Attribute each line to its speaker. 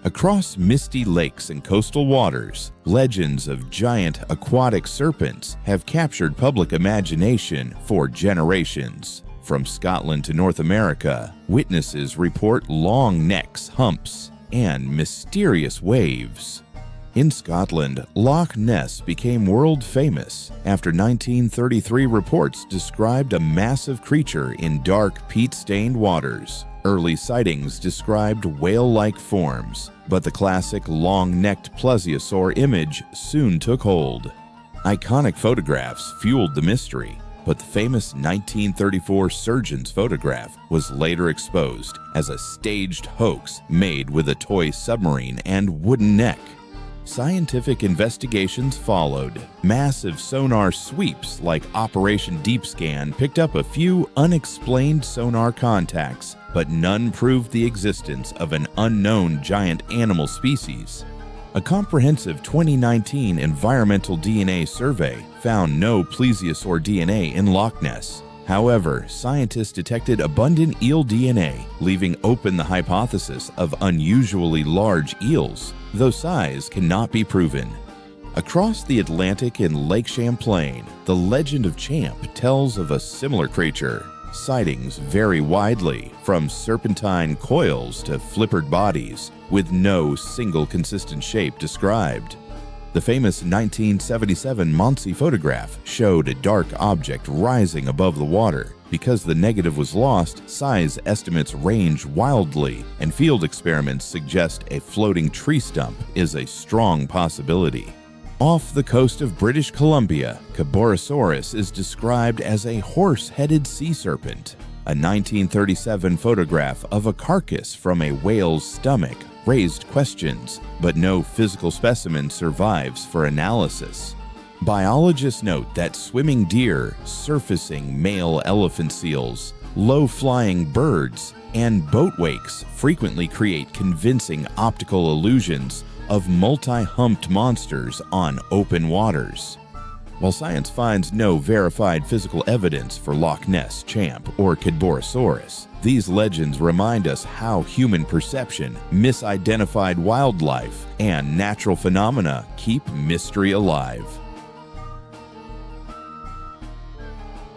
Speaker 1: Across misty lakes and coastal waters, legends of giant aquatic serpents have captured public imagination for generations. From Scotland to North America, witnesses report long necks, humps, and mysterious waves. In Scotland, Loch Ness became world famous after 1933 reports described a massive creature in dark, peat-stained waters. Early sightings described whale-like forms, but the classic long-necked plesiosaur image soon took hold. Iconic photographs fueled the mystery, but the famous 1934 surgeon's photograph was later exposed as a staged hoax made with a toy submarine and wooden neck. Scientific investigations followed. Massive sonar sweeps like Operation Deep Scan picked up a few unexplained sonar contacts, but none proved the existence of an unknown giant animal species. A comprehensive 2019 environmental DNA survey found no plesiosaur DNA in Loch Ness. However, scientists detected abundant eel DNA, leaving open the hypothesis of unusually large eels, though size cannot be proven. Across the Atlantic in Lake Champlain, the legend of Champ tells of a similar creature. Sightings vary widely, from serpentine coils to flippered bodies, with no single consistent shape described. The famous 1977 Monsie photograph showed a dark object rising above the water. Because the negative was lost, size estimates range wildly, and field experiments suggest a floating tree stump is a strong possibility. Off the coast of British Columbia, Cadborosaurus is described as a horse-headed sea serpent. A 1937 photograph of a carcass from a whale's stomach raised questions, but no physical specimen survives for analysis. Biologists note that swimming deer, surfacing male elephant seals, low-flying birds, and boat wakes frequently create convincing optical illusions of multi-humped monsters on open waters. While science finds no verified physical evidence for Loch Ness, Champ, or Cadborosaurus, these legends remind us how human perception, misidentified wildlife, and natural phenomena keep mystery alive.